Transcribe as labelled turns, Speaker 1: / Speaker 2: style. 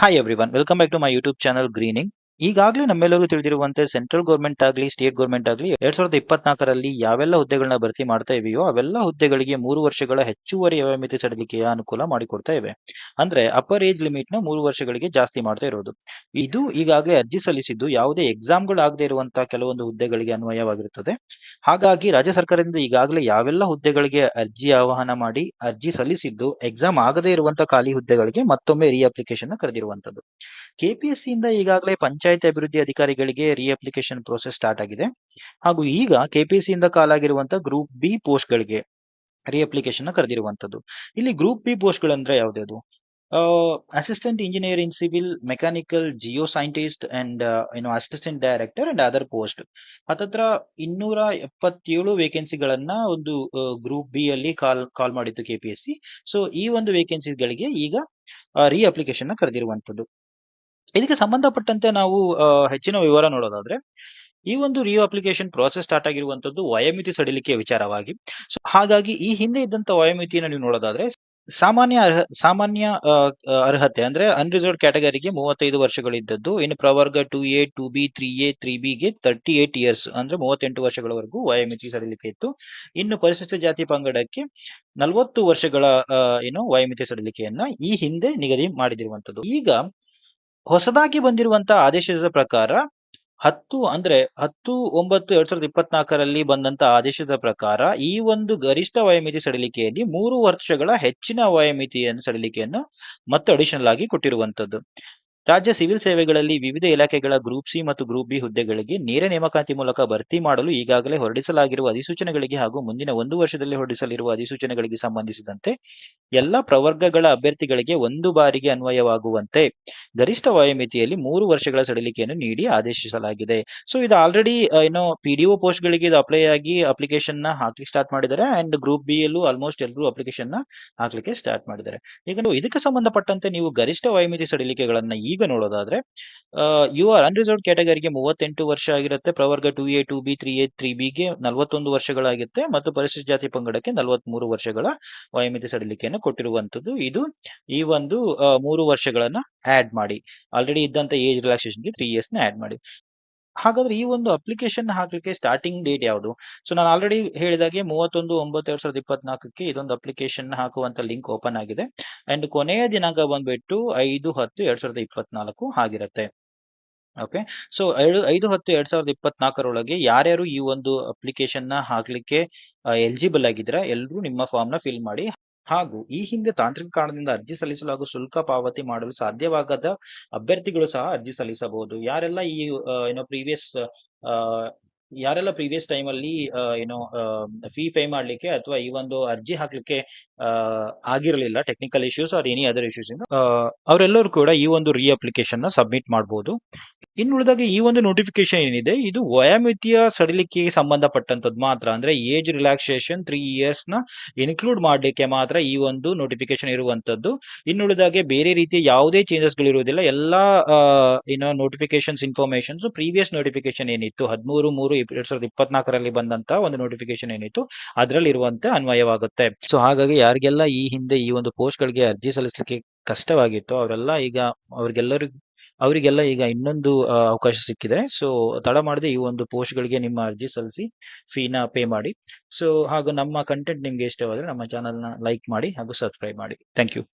Speaker 1: Hi everyone, welcome back to my YouTube channel greening. ಈಗಾಗಲೇ ನಮ್ಮೆಲ್ಲರೂ ತಿಳಿದಿರುವಂತೆ ಸೆಂಟ್ರಲ್ ಗೌರ್ಮೆಂಟ್ ಆಗಲಿ ಸ್ಟೇಟ್ ಗೌರ್ಮೆಂಟ್ ಆಗಲಿ 2024ರಲ್ಲಿ ಯಾವೆಲ್ಲ ಹುದ್ದೆಗಳನ್ನ ಭರ್ತಿ ಮಾಡ್ತಾ ಇವೆಯೋ ಅವೆಲ್ಲ ಹುದ್ದೆಗಳಿಗೆ 3 ವರ್ಷಗಳ ಹೆಚ್ಚುವರಿ ವಯೋಮಿತಿ ಸಡಿಲಿಕೆಯ ಅನುಕೂಲ ಮಾಡಿಕೊಡ್ತಾ ಇವೆ. ಅಂದ್ರೆ ಅಪ್ಪರ್ ಏಜ್ ಲಿಮಿಟ್ ನ 3 ವರ್ಷಗಳಿಗೆ ಜಾಸ್ತಿ ಮಾಡ್ತಾ ಇರೋದು. ಇದು ಈಗಾಗಲೇ ಅರ್ಜಿ ಸಲ್ಲಿಸಿದ್ದು ಯಾವುದೇ ಎಕ್ಸಾಮ್ಗಳಾಗದೇ ಇರುವಂತಹ ಕೆಲವೊಂದು ಹುದ್ದೆಗಳಿಗೆ ಅನ್ವಯವಾಗಿರುತ್ತದೆ. ಹಾಗಾಗಿ ರಾಜ್ಯ ಸರ್ಕಾರದಿಂದ ಈಗಾಗಲೇ ಯಾವೆಲ್ಲ ಹುದ್ದೆಗಳಿಗೆ ಅರ್ಜಿ ಆಹ್ವಾನ ಮಾಡಿ ಅರ್ಜಿ ಸಲ್ಲಿಸಿದ್ದು ಎಕ್ಸಾಮ್ ಆಗದೇ ಇರುವಂತಹ ಖಾಲಿ ಹುದ್ದೆಗಳಿಗೆ ಮತ್ತೊಮ್ಮೆ ರೀ ಅಪ್ಲಿಕೇಶನ್ ಕರೆದಿರುವಂತದ್ದು. ಕೆಪಿಎಸ್ಸಿ ಇಂದ ಈಗಾಗಲೇ ಪಂಚಾಯತ್ ಅಭಿವೃದ್ಧಿ ಅಧಿಕಾರಿಗಳಿಗೆ ರೀ ಅಪ್ಲಿಕೇಶನ್ ಪ್ರೋಸೆಸ್ ಸ್ಟಾರ್ಟ್ ಆಗಿದೆ. ಹಾಗೂ ಈಗ ಕೆಪಿಎಸ್ಸಿ ಇಂದ ಕಾಲಾಗಿರುವಂತಹ ಗ್ರೂಪ್ ಬಿ ಪೋಸ್ಟ್ ಗಳಿಗೆ ರೀ ಅಪ್ಲಿಕೇಶನ್ ಕರೆದಿರುವಂತದ್ದು. ಇಲ್ಲಿ ಗ್ರೂಪ್ ಬಿ ಪೋಸ್ಟ್ ಗಳಂದ್ರೆ ಯಾವ್ದು? Assistant engineer in civil, mechanical, Jio scientist and assistant director and other post. ಹತ್ತತ್ರ 277 ವೇಕೆನ್ಸಿಗಳನ್ನ ಒಂದು ಗ್ರೂಪ್ ಬಿ ಅಲ್ಲಿ ಕಾಲ್ ಮಾಡಿತ್ತು ಕೆಪಿಎಸ್ಸಿ. ಸೊ ಈ ಒಂದು ವೇಕೆನ್ಸಿಗಳಿಗೆ ಈಗ ರೀ ಅಪ್ಲಿಕೇಶನ್ ಕರೆದಿರುವಂತದ್ದು. ಇದಕ್ಕೆ ಸಂಬಂಧಪಟ್ಟಂತೆ ನಾವು ಹೆಚ್ಚಿನ ವಿವರ ನೋಡೋದಾದ್ರೆ, ಈ ಒಂದು ರಿಯೋ ಅಪ್ಲಿಕೇಶನ್ ಪ್ರಾಸೆಸ್ ಸ್ಟಾರ್ಟ್ ಆಗಿರುವಂತದ್ದು ವಯೋಮಿತಿ ಸಡಿಲಿಕೆ ವಿಚಾರವಾಗಿ. ಸೊ ಹಾಗಾಗಿ ಈ ಹಿಂದೆ ಇದ್ದಂತ ವಯೋಮಿತಿಯನ್ನು ನೀವು ನೋಡೋದಾದ್ರೆ, ಸಾಮಾನ್ಯ ಅರ್ಹತೆ ಅಂದ್ರೆ ಅನ್ರಿಸರ್ವ್ಡ್ ಕ್ಯಾಟಗರಿಗೆ 35 ವರ್ಷಗಳಿದ್ದದ್ದು. ಇನ್ನು ಪ್ರವರ್ಗ 2A, 2B, 3A, 3Bಗೆ 38 ಇಯರ್ಸ್ ಅಂದ್ರೆ 38 ವರ್ಷಗಳವರೆಗೂ ವಯೋಮಿತಿ ಸಡಿಲಿಕೆ ಇತ್ತು. ಇನ್ನು ಪರಿಶಿಷ್ಟ ಜಾತಿ ಪಂಗಡಕ್ಕೆ 40 ವರ್ಷಗಳ ವಯೋಮಿತಿ ಸಡಿಲಿಕೆಯನ್ನ ಈ ಹಿಂದೆ ನಿಗದಿ ಮಾಡಿದಿರುವಂತದ್ದು. ಈಗ ಹೊಸದಾಗಿ ಬಂದಿರುವಂತಹ ಆದೇಶದ ಪ್ರಕಾರ 10/9/2024ರಲ್ಲಿ ಬಂದಂತ ಆದೇಶದ ಪ್ರಕಾರ ಈ ಒಂದು ಗರಿಷ್ಠ ವಯೋಮಿತಿ ಸಡಿಲಿಕೆಯಲ್ಲಿ 3 ವರ್ಷಗಳ ಹೆಚ್ಚಿನ ವಯೋಮಿತಿಯನ್ನು ಸಡಿಲಿಕೆಯನ್ನು ಮತ್ತೆ ಅಡಿಷನಲ್ ಆಗಿ ಕೊಟ್ಟಿರುವಂತದ್ದು. ರಾಜ್ಯ ಸಿವಿಲ್ ಸೇವೆಗಳಲ್ಲಿ ವಿವಿಧ ಇಲಾಖೆಗಳ ಗ್ರೂಪ್ ಸಿ ಮತ್ತು ಗ್ರೂಪ್ ಬಿ ಹುದ್ದೆಗಳಿಗೆ ನೇರ ನೇಮಕಾತಿ ಮೂಲಕ ಭರ್ತಿ ಮಾಡಲು ಈಗಾಗಲೇ ಹೊರಡಿಸಲಾಗಿರುವ ಅಧಿಸೂಚನೆಗಳಿಗೆ ಹಾಗೂ ಮುಂದಿನ 1 ವರ್ಷದಲ್ಲಿ ಹೊರಡಿಸಲಿರುವ ಅಧಿಸೂಚನೆಗಳಿಗೆ ಸಂಬಂಧಿಸಿದಂತೆ ಎಲ್ಲ ಪ್ರವರ್ಗಗಳ ಅಭ್ಯರ್ಥಿಗಳಿಗೆ ಒಂದು ಬಾರಿಗೆ ಅನ್ವಯವಾಗುವಂತೆ ಗರಿಷ್ಠ ವಯೋಮಿತಿಯಲ್ಲಿ 3 ವರ್ಷಗಳ ಸಡಿಲಿಕೆಯನ್ನು ನೀಡಿ ಆದೇಶಿಸಲಾಗಿದೆ. ಸೊ ಇದು ಆಲ್ರೆಡಿ ಪಿಡಿಒ ಪೋಸ್ಟ್ ಗಳಿಗೆ ಇದು ಅಪ್ಲೈ ಆಗಿ ಅಪ್ಲಿಕೇಶನ್ ನ ಹಾಕ್ಲಿಕ್ಕೆ ಸ್ಟಾರ್ಟ್ ಮಾಡಿದ್ದಾರೆ. ಅಂಡ್ ಗ್ರೂಪ್ ಬಿ ಯಲ್ಲೂ ಆಲ್ಮೋಸ್ಟ್ ಎಲ್ಲರೂ ಅಪ್ಲಿಕೇಶನ್ ನ ಹಾಕ್ಲಿಕ್ಕೆ ಸ್ಟಾರ್ಟ್ ಮಾಡಿದ್ದಾರೆ. ಈಗ ಇದಕ್ಕೆ ಸಂಬಂಧಪಟ್ಟಂತೆ ನೀವು ಗರಿಷ್ಠ ವಯೋಮಿತಿ ಸಡಿಲಿಕೆಗಳನ್ನ ಈಗ ನೋಡೋದಾದ್ರೆ, ಯು ಆರ್ ಅನ್ರಿಸರ್ವ್ಡ್ ಕ್ಯಾಟಗರಿಗೆ 38 ವರ್ಷ ಆಗಿರುತ್ತೆ. ಪ್ರವರ್ಗ 2A, 2B, 3A, 3Bಗೆ 41 ವರ್ಷಗಳಾಗಿರುತ್ತೆ ಮತ್ತು ಪರಿಶಿಷ್ಟ ಜಾತಿ ಪಂಗಡಕ್ಕೆ 43 ವರ್ಷಗಳ ವಯೋಮಿತಿ ಸಡಿಲಿಕೆಯನ್ನು ಕೊಟ್ಟಿರುವಂತದ್ದು. ಇದು ಈ ಒಂದು 3 ವರ್ಷಗಳನ್ನ ಆಡ್ ಮಾಡಿ, ಆಲ್ರೆಡಿ ಇದ್ದಂತ ಏಜ್ ರಿಲ್ಯಾಕ್ಸೇಷನ್ಗೆ 3 ಇಯರ್ಸ್ ನ ಆಡ್ ಮಾಡಿ. ಹಾಗಾದ್ರೆ ಈ ಒಂದು ಅಪ್ಲಿಕೇಶನ್ ಹಾಕ್ಲಿಕ್ಕೆ ಸ್ಟಾರ್ಟಿಂಗ್ ಡೇಟ್ ಯಾವುದು? ಸೊ ನಾನು ಆಲ್ರೆಡಿ ಹೇಳಿದಾಗೆ 31/9/2024ಕ್ಕೆ ಇದೊಂದು ಅಪ್ಲಿಕೇಶನ್ ಹಾಕುವಂತ ಲಿಂಕ್ ಓಪನ್ ಆಗಿದೆ. ಅಂಡ್ ಕೊನೆಯ ದಿನಾಂಕ ಬಂದ್ಬಿಟ್ಟು 5/10/2024 ಆಗಿರುತ್ತೆ. ಓಕೆ, ಸೊ 5/10/2024ರೊಳಗೆ ಯಾರ್ಯಾರು ಈ ಒಂದು ಅಪ್ಲಿಕೇಶನ್ ನ ಹಾಕ್ಲಿಕ್ಕೆ ಎಲಿಜಿಬಲ್ ಆಗಿದ್ರೆ ಎಲ್ಲರೂ ನಿಮ್ಮ ಫಾರ್ಮ್ ನ ಫಿಲ್ ಮಾಡಿ. ಹಾಗೂ ಈ ಹಿಂದೆ ತಾಂತ್ರಿಕ ಕಾರಣದಿಂದ ಅರ್ಜಿ ಸಲ್ಲಿಸಲು ಹಾಗೂ ಶುಲ್ಕ ಪಾವತಿ ಮಾಡಲು ಸಾಧ್ಯವಾಗದ ಅಭ್ಯರ್ಥಿಗಳು ಸಹ ಅರ್ಜಿ ಸಲ್ಲಿಸಬಹುದು. ಯಾರೆಲ್ಲ ಪ್ರೀವಿಯಸ್ ಟೈಮ್ ಅಲ್ಲಿ ಫೀ ಪೇ ಮಾಡ್ಲಿಕ್ಕೆ ಅಥವಾ ಈ ಒಂದು ಅರ್ಜಿ ಹಾಕ್ಲಿಕ್ಕೆ ಆಗಿರಲಿಲ್ಲ, technical issues are any other issues ಇಂದ, ಅವರೆಲ್ಲರೂ ಕೂಡ ಈ ಒಂದು ರೀ ಅಪ್ಲಿಕೇಶನ್ ನ ಸಬ್ಮಿಟ್ ಮಾಡಬಹುದು. ಇನ್ನುಳಿದಾಗ ಈ ಒಂದು ನೋಟಿಫಿಕೇಶನ್ ಏನಿದೆ ಇದು ವಯೋಮಿತಿಯ ಸಡಿಲಿಕೆಗೆ ಸಂಬಂಧಪಟ್ಟಂತದ್ದು ಮಾತ್ರ. ಅಂದ್ರೆ ಏಜ್ ರಿಲ್ಯಾಕ್ಸೇಷನ್ 3 ಇಯರ್ಸ್ ನ ಇನ್ಕ್ಲೂಡ್ ಮಾಡ್ಲಿಕ್ಕೆ ಮಾತ್ರ ಈ ಒಂದು ನೋಟಿಫಿಕೇಶನ್ ಇರುವಂತದ್ದು. ಇನ್ನುಳಿದಾಗೆ ಬೇರೆ ರೀತಿಯ ಯಾವುದೇ ಚೇಂಜಸ್ ಗಳಿರುವುದಿಲ್ಲ. ಎಲ್ಲಾ ನೋಟಿಫಿಕೇಶನ್ಸ್ ಇನ್ಫಾರ್ಮೇಶನ್ಸ್ ಪ್ರೀವಿಯಸ್ ನೋಟಿಫಿಕೇಶನ್ ಏನಿತ್ತು 13/3/2024ರಲ್ಲಿ ಬಂದಂತ ಒಂದು ನೋಟಿಫಿಕೇಶನ್ ಏನಿತ್ತು ಅದರಲ್ಲಿ ಇರುವಂತೆ ಅನ್ವಯವಾಗುತ್ತೆ. ಸೊ ಹಾಗಾಗಿ ಯಾರಿಗೆಲ್ಲ ಈ ಹಿಂದೆ ಈ ಒಂದು ಪೋಸ್ಟ್ ಗಳಿಗೆ ಅರ್ಜಿ ಸಲ್ಲಿಸಲಿಕ್ಕೆ ಕಷ್ಟವಾಗಿತ್ತು ಅವರಿಗೆಲ್ಲ ಈಗ ಇನ್ನೊಂದು ಅವಕಾಶ ಸಿಕ್ಕಿದೆ. ಸೊ ತಡ ಮಾಡದೆ ಈ ಒಂದು ಪೋಸ್ಟ್ ಗಳಿಗೆ ನಿಮ್ಮ ಅರ್ಜಿ ಸಲ್ಲಿಸಿ ಫೀನ ಪೇ ಮಾಡಿ. ಸೊ ಹಾಗೂ ನಮ್ಮ ಕಂಟೆಂಟ್ ನಿಮ್ಗೆ ಇಷ್ಟವಾದ್ರೆ ನಮ್ಮ ಚಾನಲ್ ನ ಲೈಕ್ ಮಾಡಿ ಹಾಗೂ ಸಬ್ಸ್ಕ್ರೈಬ್ ಮಾಡಿ. Thank you.